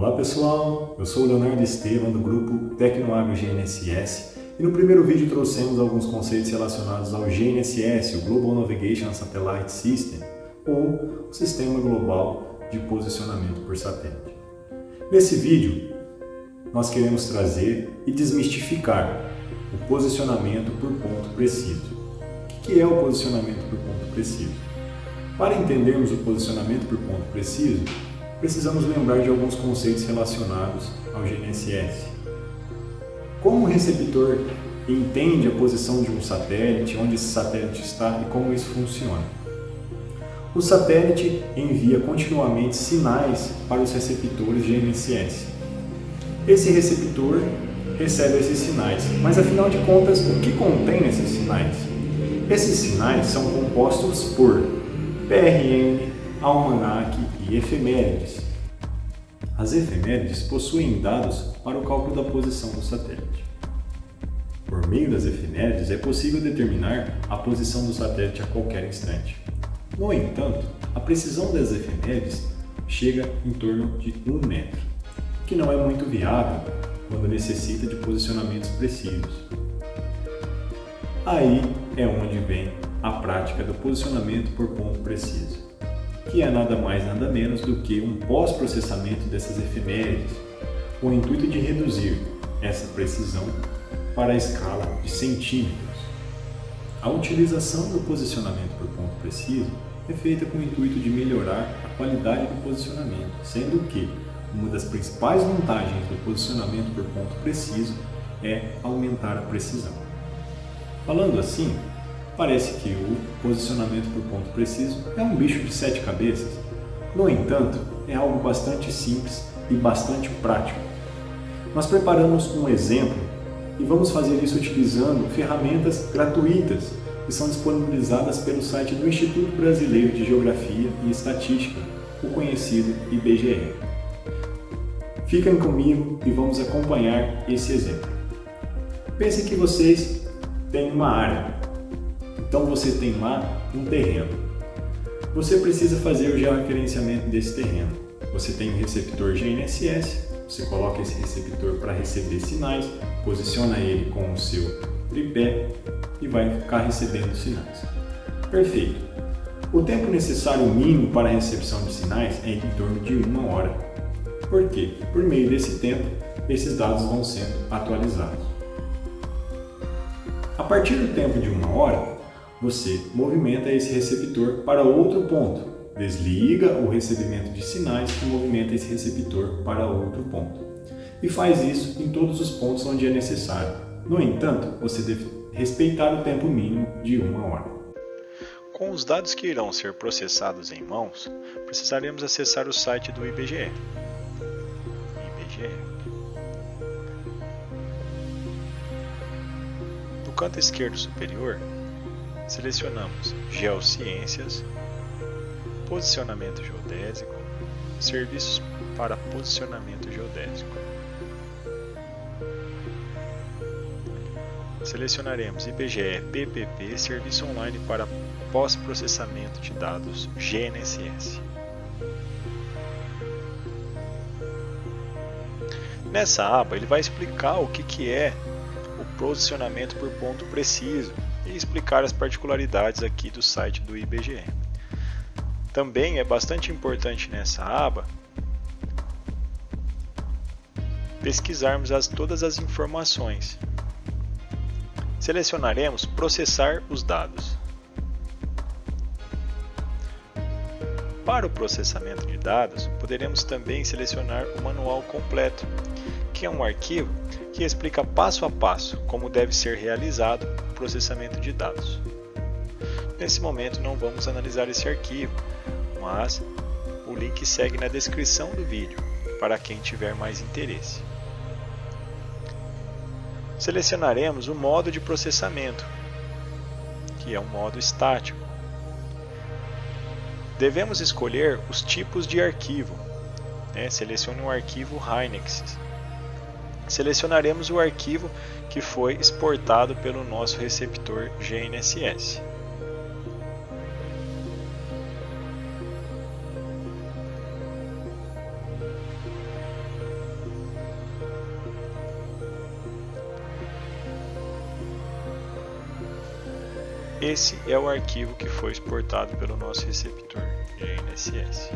Olá pessoal, eu sou o Leonardo Estevam do grupo Tecnoagro GNSS e no primeiro vídeo trouxemos alguns conceitos relacionados ao GNSS, o Global Navigation Satellite System, ou o Sistema Global de Posicionamento por Satélite. Nesse vídeo, nós queremos trazer e desmistificar o posicionamento por ponto preciso. O que é o posicionamento por ponto preciso? Para entendermos o posicionamento por ponto preciso, precisamos lembrar de alguns conceitos relacionados ao GNSS. Como o receptor entende a posição de um satélite, onde esse satélite está e como isso funciona? O satélite envia continuamente sinais para os receptores GNSS. Esse receptor recebe esses sinais, mas afinal de contas, o que contém esses sinais? Esses sinais são compostos por PRN, almanaque e efemérides. As efemérides possuem dados para o cálculo da posição do satélite. Por meio das efemérides é possível determinar a posição do satélite a qualquer instante. No entanto, a precisão das efemérides chega em torno de 1 metro, que não é muito viável quando necessita de posicionamentos precisos. Aí é onde vem a prática do posicionamento por ponto preciso, que é nada mais nada menos do que um pós-processamento dessas efemérides, com o intuito de reduzir essa precisão para a escala de centímetros. A utilização do posicionamento por ponto preciso é feita com o intuito de melhorar a qualidade do posicionamento, sendo que uma das principais vantagens do posicionamento por ponto preciso é aumentar a precisão. Falando assim, parece que o posicionamento por ponto preciso é um bicho de 7 cabeças. No entanto, é algo bastante simples e bastante prático. Nós preparamos um exemplo e vamos fazer isso utilizando ferramentas gratuitas que são disponibilizadas pelo site do Instituto Brasileiro de Geografia e Estatística, o conhecido IBGE. Fiquem comigo e vamos acompanhar esse exemplo. Pense que vocês têm uma área. Então você tem lá um terreno. Você precisa fazer o georreferenciamento desse terreno. Você tem um receptor GNSS, você coloca esse receptor para receber sinais, posiciona ele com o seu tripé e vai ficar recebendo sinais. Perfeito. O tempo necessário mínimo para a recepção de sinais é em torno de 1 hora. Por quê? Por meio desse tempo, esses dados vão sendo atualizados. A partir do tempo de 1 hora, você movimenta esse receptor para outro ponto, desliga o recebimento de sinais e movimenta esse receptor para outro ponto. E faz isso em todos os pontos onde é necessário. No entanto, você deve respeitar o tempo mínimo de 1 hora. Com os dados que irão ser processados em mãos, precisaremos acessar o site do IBGE. No canto esquerdo superior, selecionamos Geociências, Posicionamento Geodésico, Serviços para Posicionamento Geodésico. Selecionaremos IBGE PPP, Serviço Online para Pós-Processamento de Dados GNSS. Nessa aba, ele vai explicar o que é o posicionamento por ponto preciso e explicar as particularidades aqui do site do IBGE. Também é bastante importante nessa aba pesquisarmos todas as informações. Selecionaremos Processar os dados. Para o processamento de dados, poderemos também selecionar o manual completo, que é um arquivo que explica passo a passo como deve ser realizado o processamento de dados. Nesse momento não vamos analisar esse arquivo, mas o link segue na descrição do vídeo para quem tiver mais interesse. Selecionaremos o modo de processamento, que é um modo estático. Devemos escolher os tipos de arquivo. Selecione um arquivo Hynix. Selecionaremos o arquivo que foi exportado pelo nosso receptor GNSS. esse é o arquivo que foi exportado pelo nosso receptor GNSS.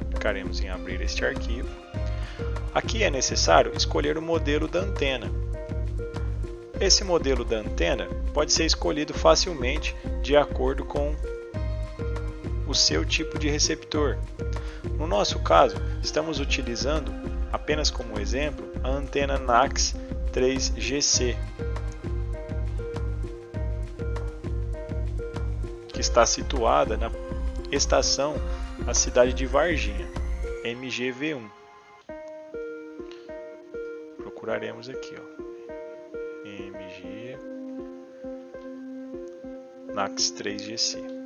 Clicaremos em abrir este arquivo. Aqui é necessário escolher o modelo da antena. Esse modelo da antena pode ser escolhido facilmente de acordo com o seu tipo de receptor. No nosso caso, estamos utilizando, apenas como exemplo, a antena NACS 3GC, que está situada na estação da cidade de Varginha, MGV1. Procuraremos aqui, MG NACS 3GC.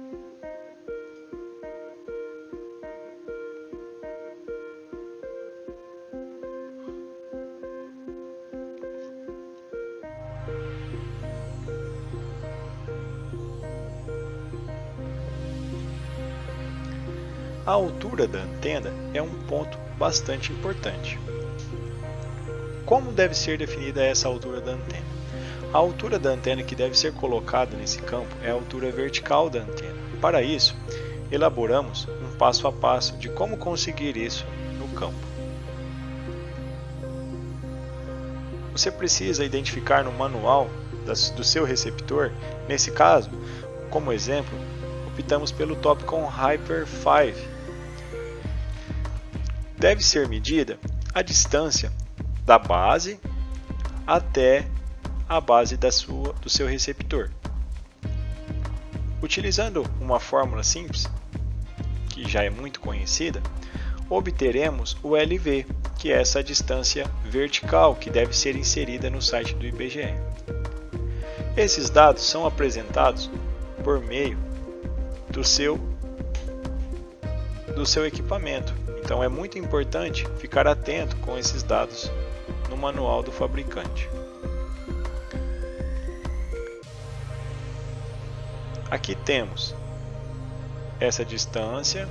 A altura da antena é um ponto bastante importante. Como deve ser definida essa altura da antena? A altura da antena que deve ser colocada nesse campo é a altura vertical da antena. Para isso, elaboramos um passo a passo de como conseguir isso no campo. Você precisa identificar no manual do seu receptor. Nesse caso, como exemplo, optamos pelo Topcon Hyper 5. Deve ser medida a distância da base até a base do seu receptor. Utilizando uma fórmula simples, que já é muito conhecida, obteremos o LV, que é essa distância vertical que deve ser inserida no site do IBGE. Esses dados são apresentados por meio do seu equipamento. Então é muito importante ficar atento com esses dados no manual do fabricante. Aqui temos essa distância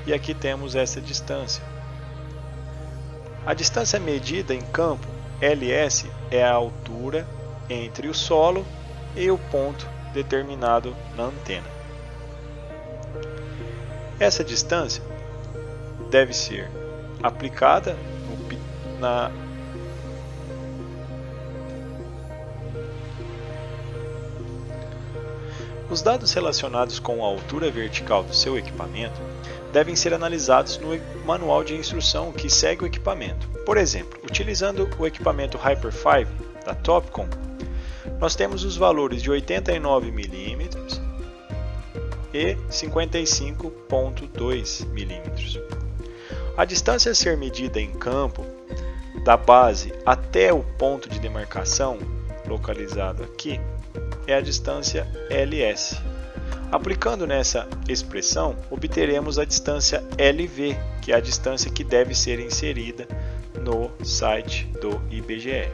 e aqui temos essa distância. A distância medida em campo LS é a altura entre o solo e o ponto determinado na antena. Essa distância deve ser aplicada Os dados relacionados com a altura vertical do seu equipamento devem ser analisados no manual de instrução que segue o equipamento. Por exemplo, utilizando o equipamento Hyper 5 da Topcon, nós temos os valores de 89 mm e 55,2 mm. A distância a ser medida em campo da base até o ponto de demarcação, localizado aqui, é a distância LS. Aplicando nessa expressão, obteremos a distância LV, que é a distância que deve ser inserida no site do IBGE.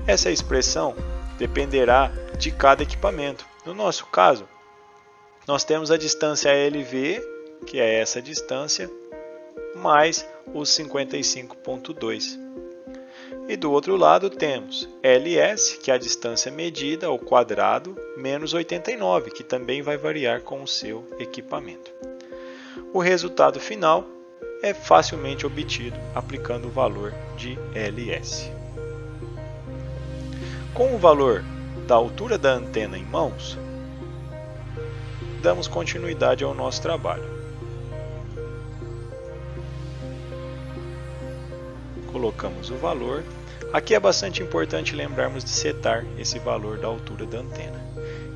Essa expressão dependerá de cada equipamento. No nosso caso, nós temos a distância LV, que é essa distância, mais os 55,2. E do outro lado temos LS, que é a distância medida ao quadrado, menos 89, que também vai variar com o seu equipamento. O resultado final é facilmente obtido aplicando o valor de LS. Com o valor da altura da antena em mãos, damos continuidade ao nosso trabalho. Colocamos o valor. Aqui é bastante importante lembrarmos de setar esse valor da altura da antena.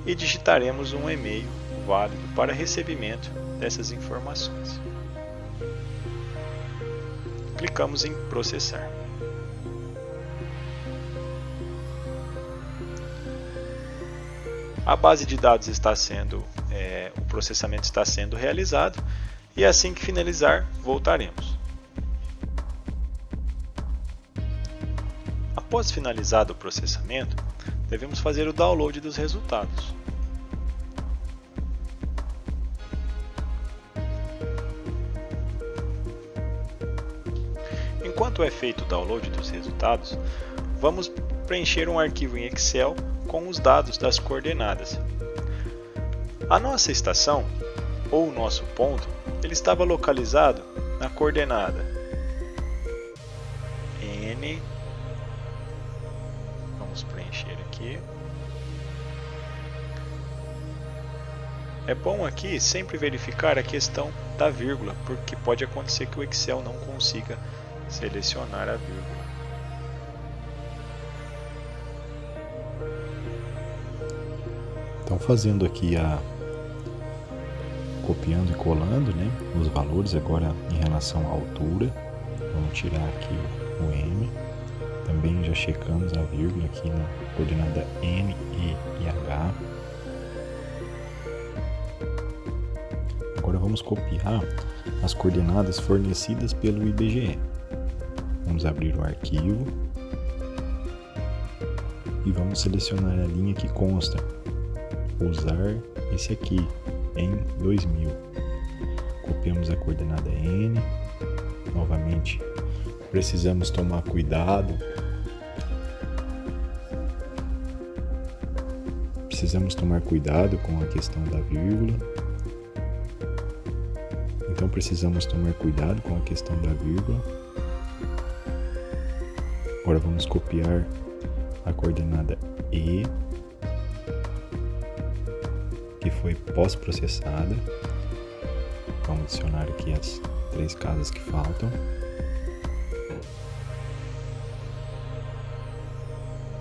E digitaremos um e-mail válido para recebimento dessas informações. Clicamos em processar. A base de dados está sendo, o processamento está sendo realizado e assim que finalizar, voltaremos. Após finalizado o processamento, devemos fazer o download dos resultados. Enquanto é feito o download dos resultados, vamos preencher um arquivo em Excel com os dados das coordenadas. A nossa estação, ou nosso ponto, ele estava localizado na coordenada N. Vamos preencher aqui. É bom aqui sempre verificar a questão da vírgula, porque pode acontecer que o Excel não consiga selecionar a vírgula. Então, fazendo aqui copiando e colando, né, os valores agora em relação à altura. Vamos tirar aqui o M. Também já checamos a vírgula aqui na coordenada N, E e H. Agora vamos copiar as coordenadas fornecidas pelo IBGE. Vamos abrir o arquivo e vamos selecionar a linha que consta. Usar esse aqui em 2000. Copiamos a coordenada N. Novamente, precisamos tomar cuidado. Precisamos tomar cuidado com a questão da vírgula. Então, precisamos tomar cuidado com a questão da vírgula. Agora vamos copiar a coordenada E, que foi pós-processada. Vamos adicionar aqui as 3 casas que faltam.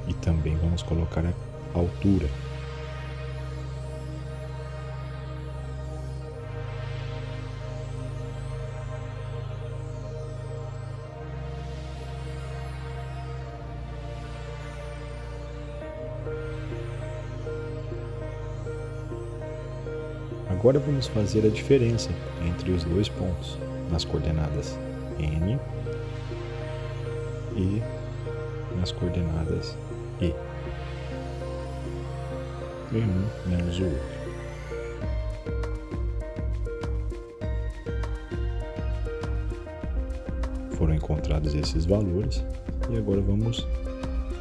E também vamos colocar a altura. Agora vamos fazer a diferença entre os dois pontos nas coordenadas N e nas coordenadas E. E um menos o outro. Foram encontrados esses valores e agora vamos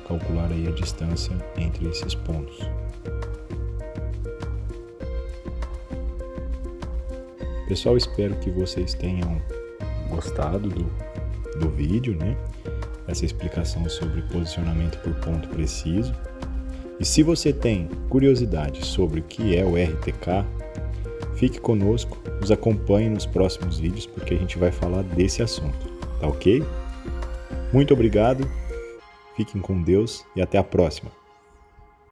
calcular aí a distância entre esses pontos. Pessoal, espero que vocês tenham gostado do vídeo, né? Essa explicação sobre posicionamento por ponto preciso. E se você tem curiosidade sobre o que é o RTK, fique conosco, nos acompanhe nos próximos vídeos, porque a gente vai falar desse assunto, tá ok? Muito obrigado, fiquem com Deus e até a próxima.